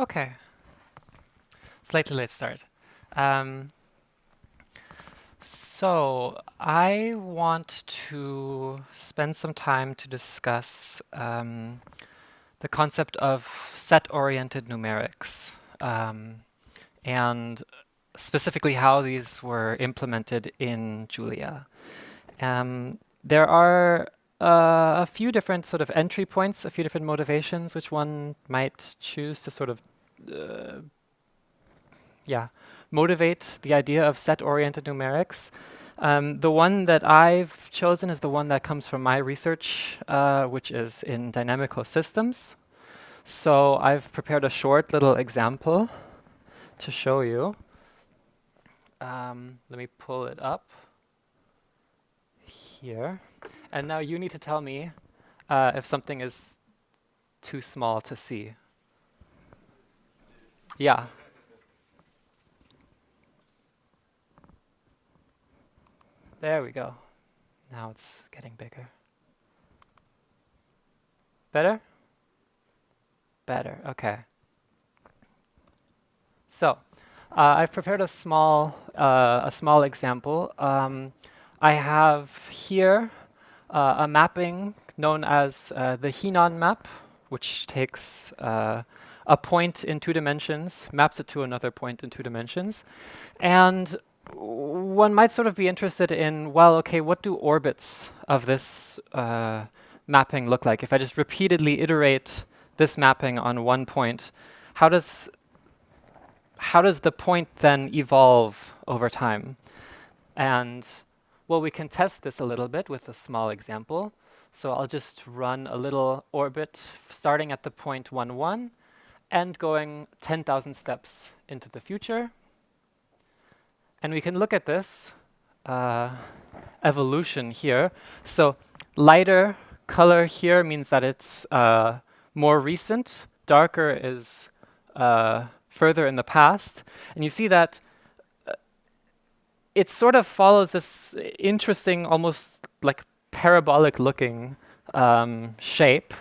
Okay, slightly late start. So I want to spend some time to discuss the concept of set-oriented numerics and specifically how these were implemented in Julia. There are a few different sort of entry points, a few different motivations which one might choose to sort of motivate the idea of set-oriented numerics. The one that I've chosen is the one that comes from my research, which is in dynamical systems. So I've prepared a short little example to show you. Let me pull it up here. And now you need to tell me if something is too small to see. Yeah. There we go. Now it's getting bigger. Better? Better, okay. So, I've prepared a small example. I have here a mapping known as the Henon map, which takes a point in 2 dimensions, maps it to another point in 2 dimensions, and one might sort of be interested in, well, okay, what do orbits of this mapping look like? If I just repeatedly iterate this mapping on one point, how does the point then evolve over time? And well, we can test this a little bit with a small example. So I'll just run a little orbit starting at the point 1, 1 and going 10,000 steps into the future. And we can look at this evolution here. So lighter color here means that it's more recent. Darker is further in the past. And you see that it sort of follows this interesting, almost like parabolic looking shape.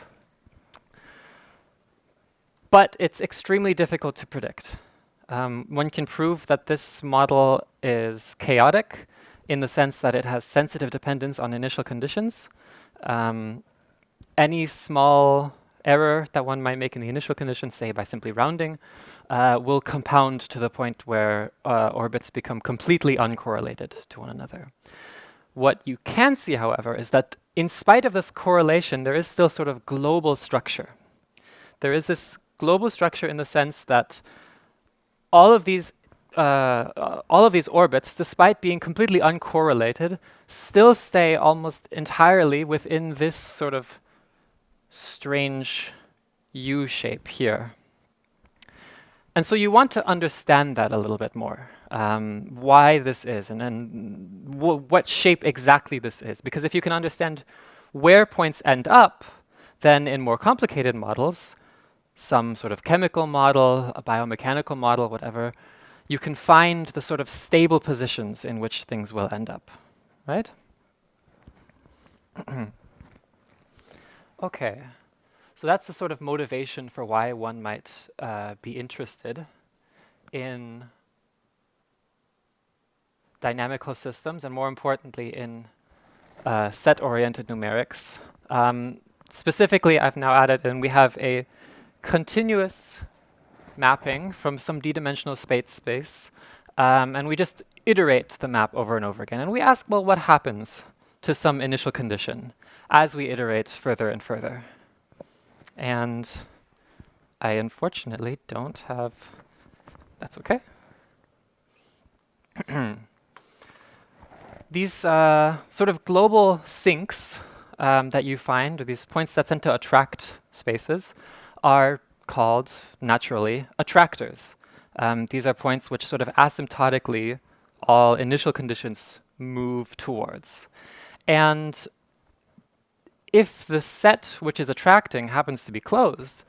But it's extremely difficult to predict. One can prove that this model is chaotic in the sense that it has sensitive dependence on initial conditions. Any small error that one might make in the initial conditions, say by simply rounding, will compound to the point where orbits become completely uncorrelated to one another. What you can see, however, is that in spite of this correlation, there is still sort of global structure. There is this global structure in the sense that all of these orbits, despite being completely uncorrelated, still stay almost entirely within this sort of strange U shape here. And so you want to understand that a little bit more, why this is, and what shape exactly this is. Because if you can understand where points end up, then in more complicated models, some sort of chemical model, a biomechanical model, whatever, you can find the sort of stable positions in which things will end up, right? Okay, so that's the sort of motivation for why one might be interested in dynamical systems, and more importantly in set-oriented numerics. Specifically, I've now added in, we have a continuous mapping from some d-dimensional space, and we just iterate the map over and over again. And we ask, well, what happens to some initial condition as we iterate further and further? And I unfortunately don't have, that's okay. These sort of global sinks that you find, or these points that tend to attract spaces, are called, naturally, attractors. These are points which sort of asymptotically all initial conditions move towards. And if the set which is attracting happens to be closed,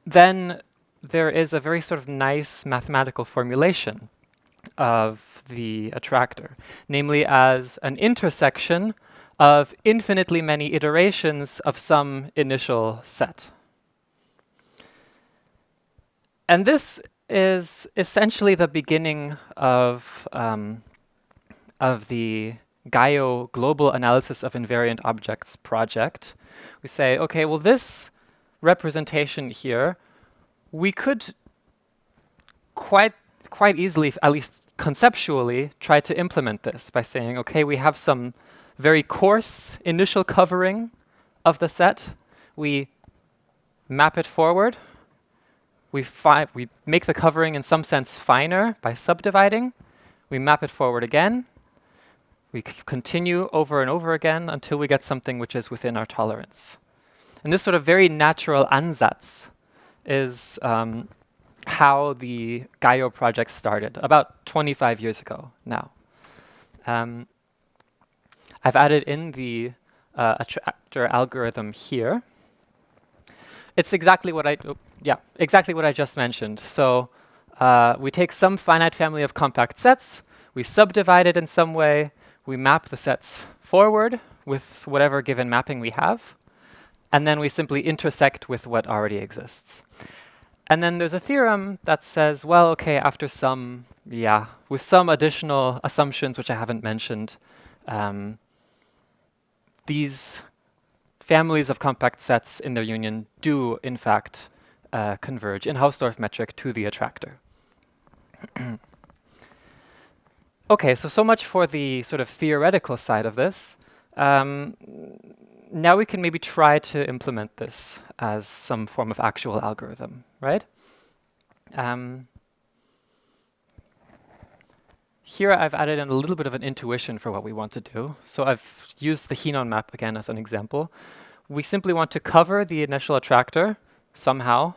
then there is a very sort of nice mathematical formulation of the attractor, namely as an intersection of infinitely many iterations of some initial set. And this is essentially the beginning of the GAIO Global Analysis of Invariant Objects project. We say, okay, well, this representation here, we could quite easily, at least conceptually, try to implement this by saying, okay, we have some very coarse initial covering of the set. We map it forward. We make the covering in some sense finer by subdividing. We map it forward again. We continue over and over again until we get something which is within our tolerance. And this sort of very natural Ansatz is how the GAIO project started, about 25 years ago now. I've added in the attractor algorithm here. It's exactly what I just mentioned. So we take some finite family of compact sets, we subdivide it in some way, we map the sets forward with whatever given mapping we have, and then we simply intersect with what already exists. And then there's a theorem that says, well, okay, after some, with some additional assumptions which I haven't mentioned, these families of compact sets in their union do, in fact, converge in Hausdorff metric to the attractor. Okay, so much for the sort of theoretical side of this. Now we can maybe try to implement this as some form of actual algorithm, right? Here I've added in a little bit of an intuition for what we want to do. So I've used the Henon map again as an example. We simply want to cover the initial attractor somehow.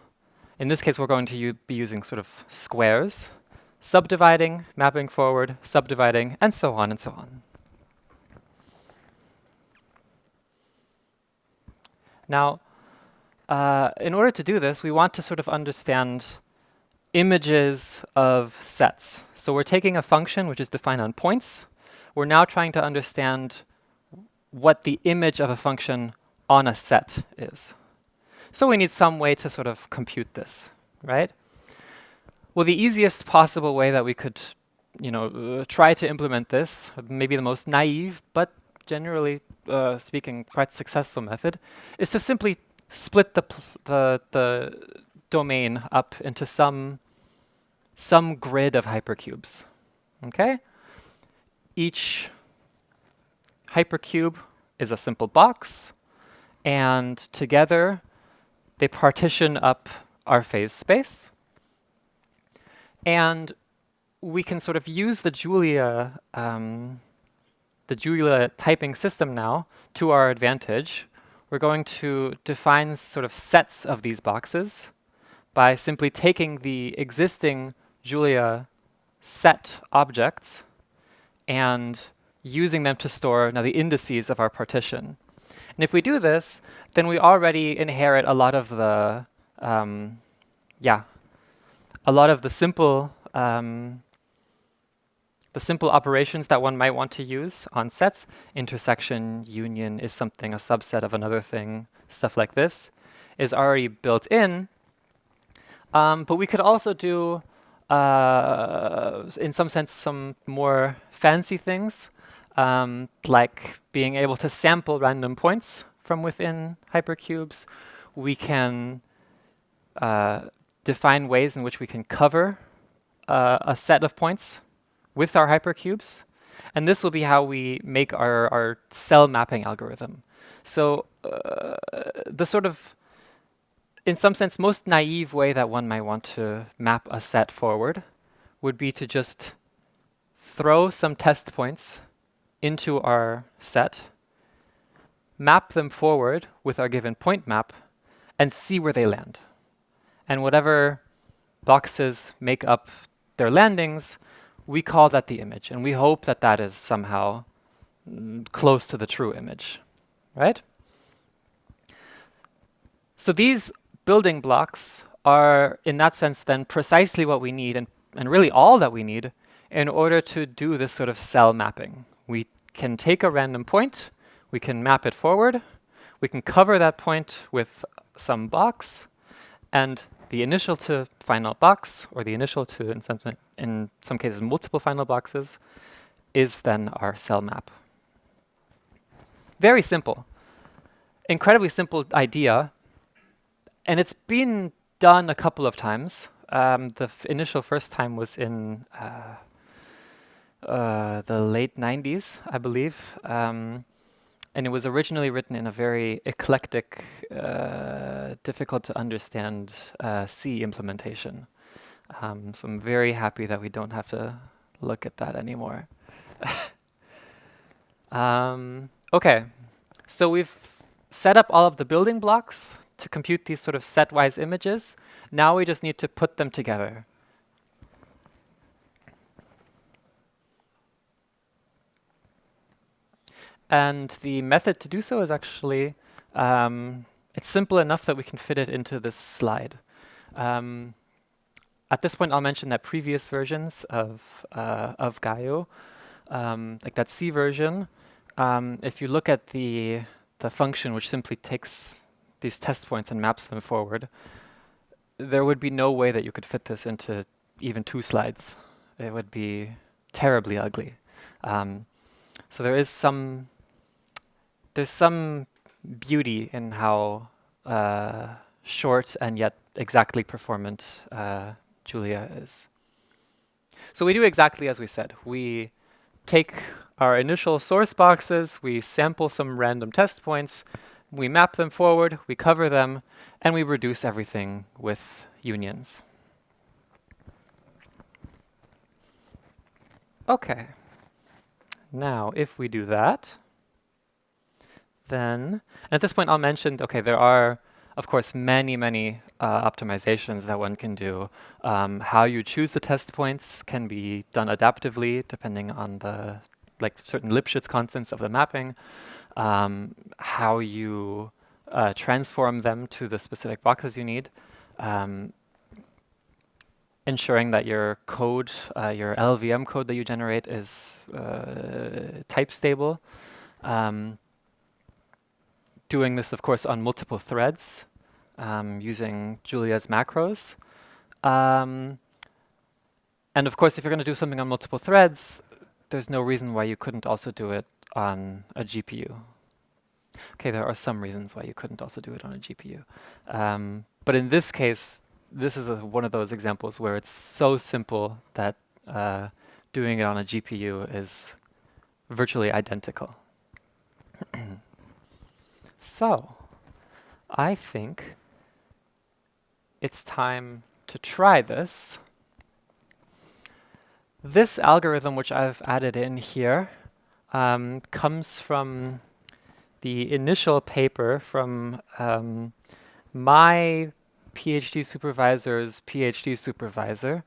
In this case, we're going to be using sort of squares, subdividing, mapping forward, subdividing, and so on and so on. Now, in order to do this, we want to sort of understand images of sets. So we're taking a function which is defined on points. We're now trying to understand what the image of a function on a set is. So we need some way to sort of compute this, right? Well, the easiest possible way that we could, try to implement this, maybe the most naive, but generally speaking, quite successful method, is to simply split the domain up into some grid of hypercubes. Okay? Each hypercube is a simple box, and together they partition up our phase space. And we can sort of use the Julia typing system now to our advantage. We're going to define sort of sets of these boxes by simply taking the existing Julia set objects and using them to store now the indices of our partition. And if we do this, then we already inherit a lot of the simple operations that one might want to use on sets. Intersection, union is something, a subset of another thing, stuff like this is already built in. But we could also do, in some sense, some more fancy things, like being able to sample random points from within hypercubes. We can define ways in which we can cover a set of points with our hypercubes. And this will be how we make our cell mapping algorithm. So the sort of, in some sense, most naive way that one might want to map a set forward would be to just throw some test points into our set, map them forward with our given point map, and see where they land. And whatever boxes make up their landings, we call that the image. And we hope that that is somehow close to the true image, right? So these building blocks are, in that sense, then precisely what we need, and really all that we need, in order to do this sort of cell mapping. We can take a random point, we can map it forward, we can cover that point with some box, and the initial to final box, or the initial to, in some cases, multiple final boxes, is then our cell map. Very simple. Incredibly simple idea. And it's been done a couple of times. The initial first time was in the late 90s, I believe. And it was originally written in a very eclectic, difficult to understand C implementation. So I'm very happy that we don't have to look at that anymore. Okay, so we've set up all of the building blocks to compute these sort of set-wise images. Now we just need to put them together. And the method to do so is actually, it's simple enough that we can fit it into this slide. At this point, I'll mention that previous versions of GAIO, like that C version, if you look at the function which simply takes these test points and maps them forward, there would be no way that you could fit this into even 2 slides. It would be terribly ugly. So there's some beauty in how short and yet exactly performant Julia is. So we do exactly as we said. We take our initial source boxes, we sample some random test points, we map them forward, we cover them, and we reduce everything with unions. Okay. Now, if we do that, then at this point I'll mention, okay, there are, of course, many optimizations that one can do. How you choose the test points can be done adaptively, depending on the certain Lipschitz constants of the mapping. How you transform them to the specific boxes you need. Ensuring that your code, your LLVM code that you generate is type stable. Doing this, of course, on multiple threads, using Julia's macros. And of course, if you're going to do something on multiple threads, there's no reason why you couldn't also do it on a GPU. Okay, there are some reasons why you couldn't also do it on a GPU. But in this case, this is one of those examples where it's so simple that doing it on a GPU is virtually identical. So, I think it's time to try this. This algorithm, which I've added in here, comes from the initial paper from my PhD supervisor's PhD supervisor.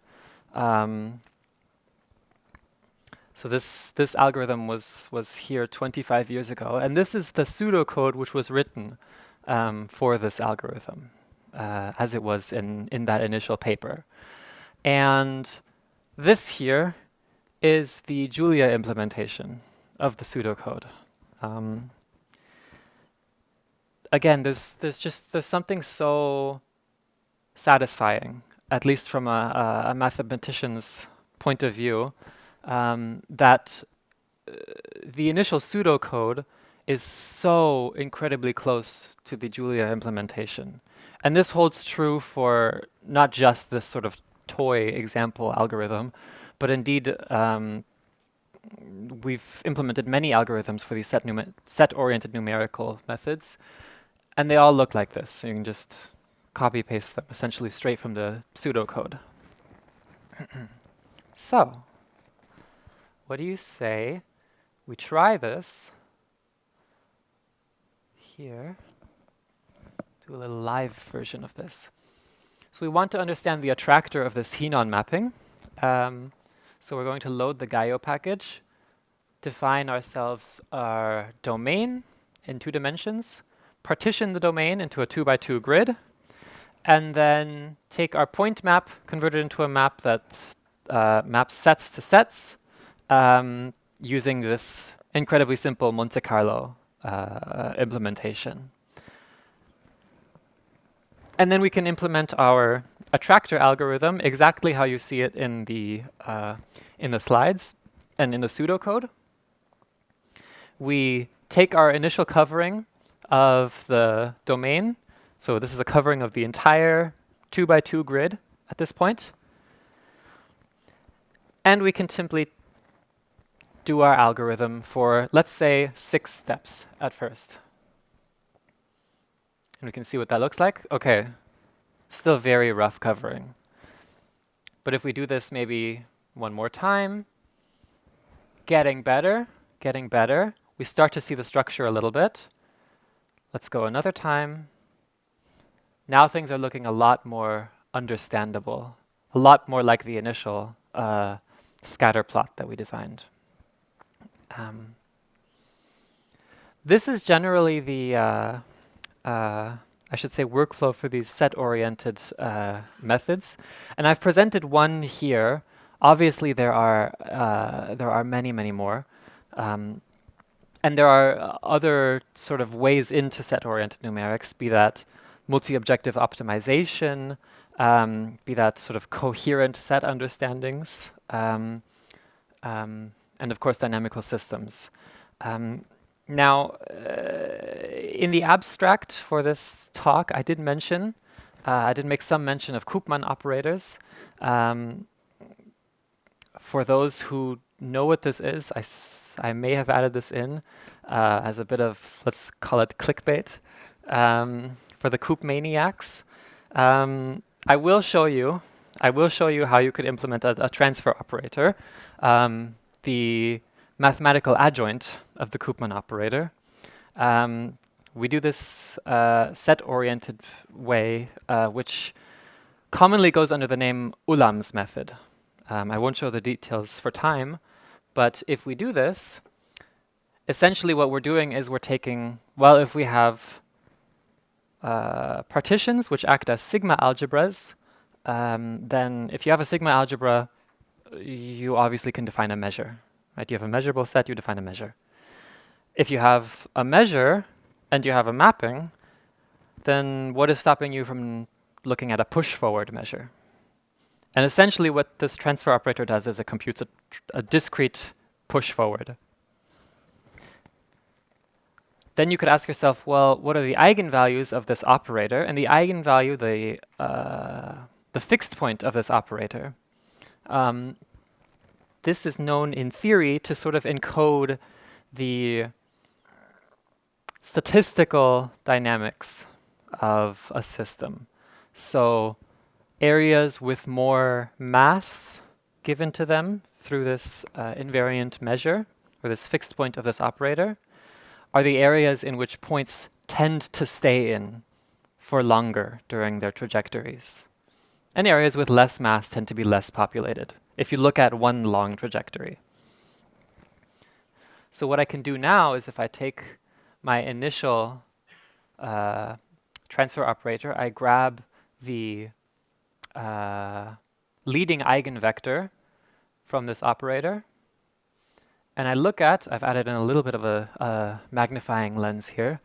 So this algorithm was here 25 years ago, and this is the pseudocode which was written for this algorithm, as it was in that initial paper. And this here is the Julia implementation of the pseudocode. Again, there's something so satisfying, at least from a mathematician's point of view, that the initial pseudocode is so incredibly close to the Julia implementation. And this holds true for not just this sort of toy example algorithm, but indeed we've implemented many algorithms for these set-oriented numerical methods, and they all look like this. So you can just copy-paste them essentially straight from the pseudocode. So, what do you say we try this here? Do a little live version of this. So we want to understand the attractor of this Henon mapping. So we're going to load the GAIO package, define ourselves our domain in 2 dimensions, partition the domain into a 2x2 grid, and then take our point map, convert it into a map that maps sets to sets, using this incredibly simple Monte Carlo implementation. And then we can implement our attractor algorithm exactly how you see it in the slides and in the pseudocode. We take our initial covering of the domain. So this is a covering of the entire 2x2 grid at this point. And we can simply do our algorithm for, let's say, 6 steps at first. And we can see what that looks like. OK, still very rough covering. But if we do this maybe one more time, getting better, we start to see the structure a little bit. Let's go another time. Now things are looking a lot more understandable, a lot more like the initial scatter plot that we designed. This is generally the, I should say, workflow for these set-oriented methods. And I've presented one here. Obviously, there are many, many more. And there are other sort of ways into set-oriented numerics, be that multi-objective optimization, be that sort of coherent set understandings, and of course dynamical systems. Now, in the abstract for this talk, I did make some mention of Koopman operators. For those who know what this is, I may have added this in as a bit of, let's call it clickbait, for the Coop maniacs. I will show you how you could implement a transfer operator, the mathematical adjoint of the Koopman operator. We do this set-oriented way, which commonly goes under the name Ulam's method. I won't show the details for time, but if we do this, essentially what we're doing is we're taking, well, if we have partitions which act as sigma algebras, then if you have a sigma algebra, you obviously can define a measure. Right? You have a measurable set, you define a measure. If you have a measure and you have a mapping, then what is stopping you from looking at a push-forward measure? And essentially what this transfer operator does is it computes a discrete push-forward. Then you could ask yourself, well, what are the eigenvalues of this operator? And the eigenvalue, the fixed point of this operator, this is known in theory to sort of encode the statistical dynamics of a system. So areas with more mass given to them through this invariant measure, or this fixed point of this operator, are the areas in which points tend to stay in for longer during their trajectories. And areas with less mass tend to be less populated, if you look at one long trajectory. So what I can do now is if I take my initial transfer operator, I grab the leading eigenvector from this operator, and I look at, I've added in a little bit of a magnifying lens here.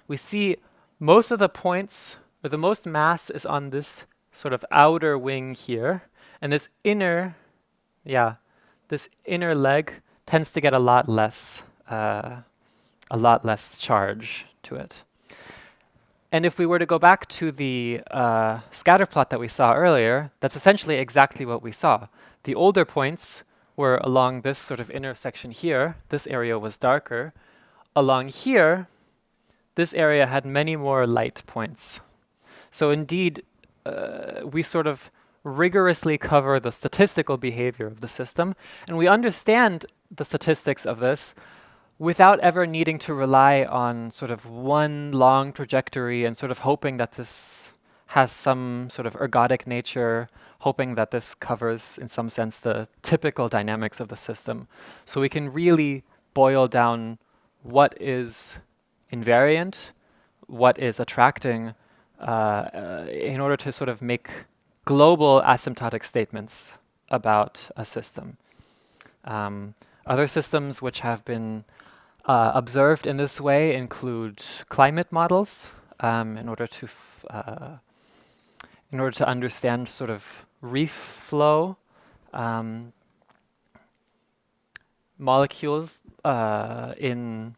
We see most of the points, or the most mass is on this sort of outer wing here, and this inner leg tends to get a lot less charge to it. And if we were to go back to the scatter plot that we saw earlier, that's essentially exactly what we saw. The older points were along this sort of intersection here. This area was darker. Along here, this area had many more light points. So indeed, we sort of rigorously cover the statistical behavior of the system, and we understand the statistics of this without ever needing to rely on sort of one long trajectory and sort of hoping that this has some sort of ergodic nature, hoping that this covers, in some sense, the typical dynamics of the system. So we can really boil down what is invariant, what is attracting, in order to sort of make global asymptotic statements about a system. Other systems which have been observed in this way include climate models. in order to understand sort of reef flow, molecules in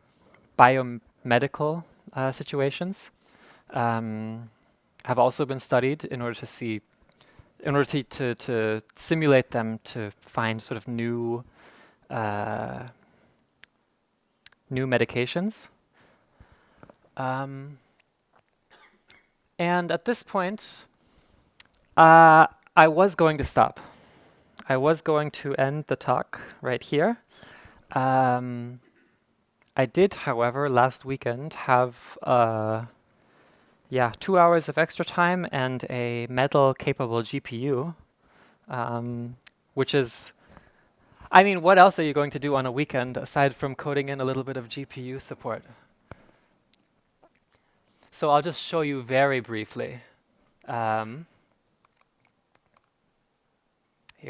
biomedical situations have also been studied in order to simulate them to find sort of new medications. And at this point, I was going to stop. I was going to end the talk right here. I did, however, last weekend have 2 hours of extra time and a metal-capable GPU, which is, I mean, what else are you going to do on a weekend aside from coding in a little bit of GPU support? So I'll just show you very briefly. Here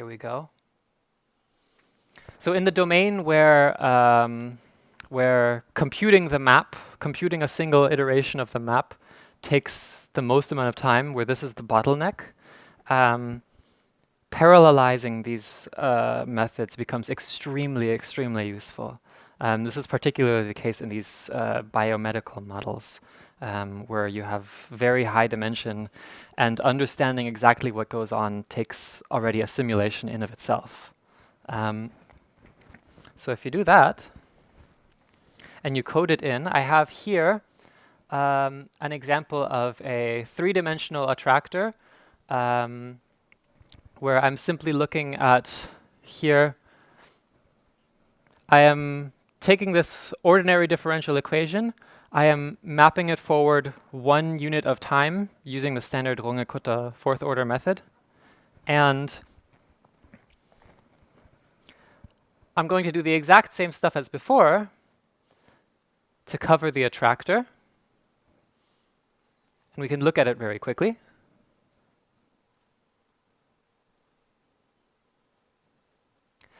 we go. So in the domain where computing the map, computing a single iteration of the map takes the most amount of time, where this is the bottleneck, parallelizing these methods becomes extremely, extremely useful. This is particularly the case in these biomedical models, where you have very high dimension, and understanding exactly what goes on takes already a simulation in of itself. So if you do that, and you code it in, I have here an example of a 3-dimensional attractor, where I'm simply looking at here. I am taking this ordinary differential equation. I am mapping it forward 1 unit of time using the standard Runge-Kutta 4th order method. And I'm going to do the exact same stuff as before to cover the attractor. And we can look at it very quickly.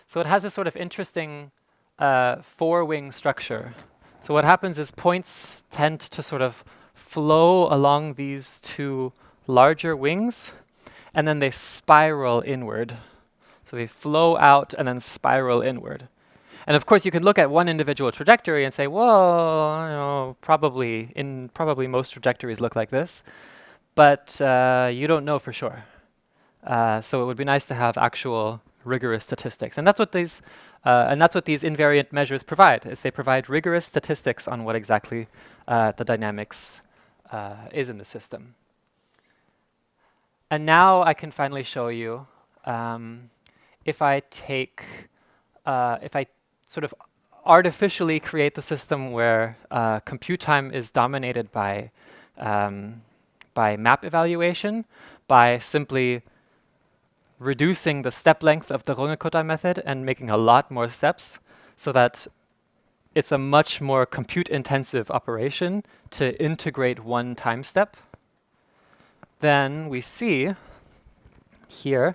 So it has this sort of interesting 4-wing structure. So what happens is points tend to sort of flow along these 2 larger wings, and then they spiral inward. So they flow out and then spiral inward. And of course, you can look at one individual trajectory and say, well, you know, probably most trajectories look like this, but you don't know for sure. So it would be nice to have actual rigorous statistics, and that's what these invariant measures provide. Is they provide rigorous statistics on what exactly the dynamics is in the system. And now I can finally show you if I sort of artificially create the system where compute time is dominated by map evaluation, by simply reducing the step length of the Runge-Kutta method and making a lot more steps, so that it's a much more compute-intensive operation to integrate one time step. Then we see here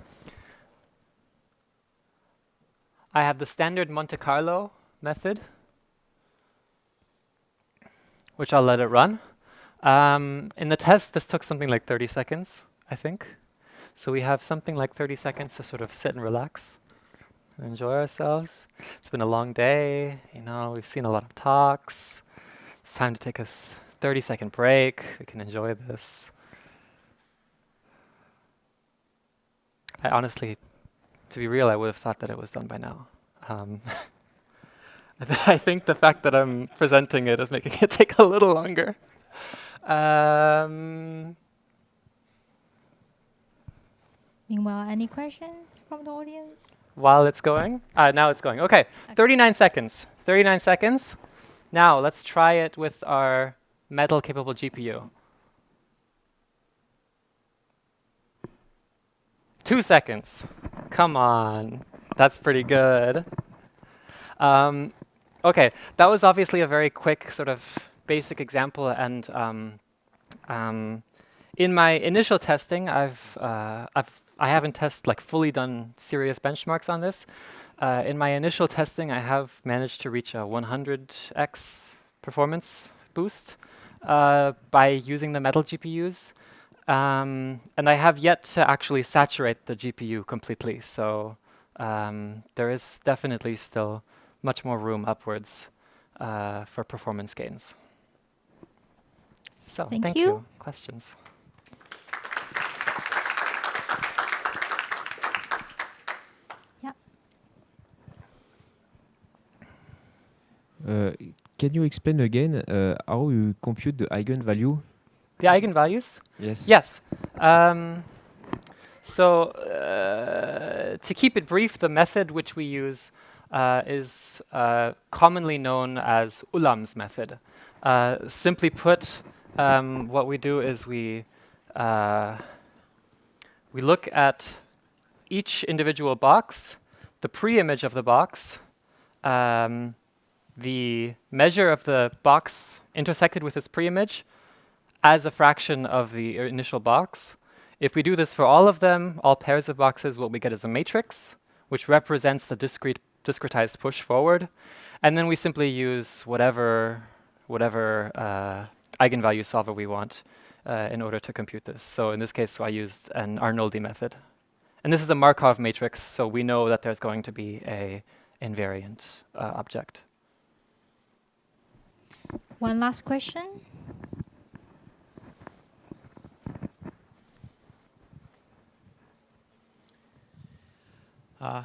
I have the standard Monte Carlo method, which I'll let it run. In the test, this took something like 30 seconds, I think. So we have something like 30 seconds to sort of sit and relax and enjoy ourselves. It's been a long day, you know, we've seen a lot of talks. It's time to take a 30-second break. We can enjoy this. I honestly, to be real, I would have thought that it was done by now. I think the fact that I'm presenting it is making it take a little longer. Meanwhile, any questions from the audience? While it's going? Now it's going. Okay, 39 seconds. 39 seconds. Now let's try it with our metal-capable GPU. 2 seconds. Come on. That's pretty good. Okay, that was obviously a very quick sort of basic example, and in my initial testing, I haven't fully done serious benchmarks on this. In my initial testing, I have managed to reach a 100x performance boost. by using the metal GPUs. And I have yet to actually saturate the GPU completely, so there is definitely still much more room upwards for performance gains. So, Thank thank you. you. Questions? Yeah. Can you explain again how you compute the eigenvalue? The eigenvalues? Yes. Yes. So to keep it brief, the method which we use is commonly known as Ulam's method. Simply put, what we do is we look at each individual box, the pre-image of the box, the measure of the box intersected with this pre-image as a fraction of the initial box. If we do this for all of them, all pairs of boxes, what we get is a matrix, which represents the discretized push forward. And then we simply use whatever eigenvalue solver we want in order to compute this. So in this case, I used an Arnoldi method. And this is a Markov matrix, so we know that there's going to be a invariant object. One last question.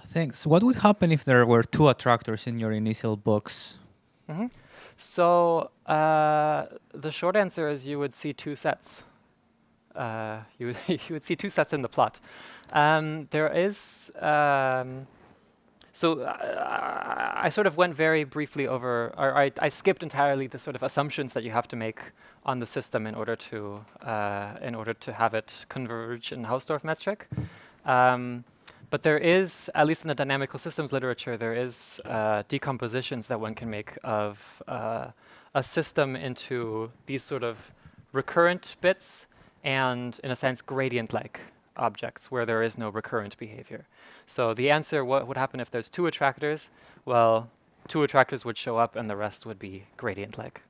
Thanks. What would happen if there were two attractors in your initial box? Mm-hmm. So the short answer is you would see two sets. You would see two sets in the plot. There is so I sort of went very briefly over, or I skipped entirely the sort of assumptions that you have to make on the system in order to have it converge in Hausdorff metric. But there is, at least in the dynamical systems literature, there is decompositions that one can make of a system into these sort of recurrent bits and, in a sense, gradient-like objects where there is no recurrent behavior. So the answer, what would happen if there's two attractors? Well, two attractors would show up and the rest would be gradient-like.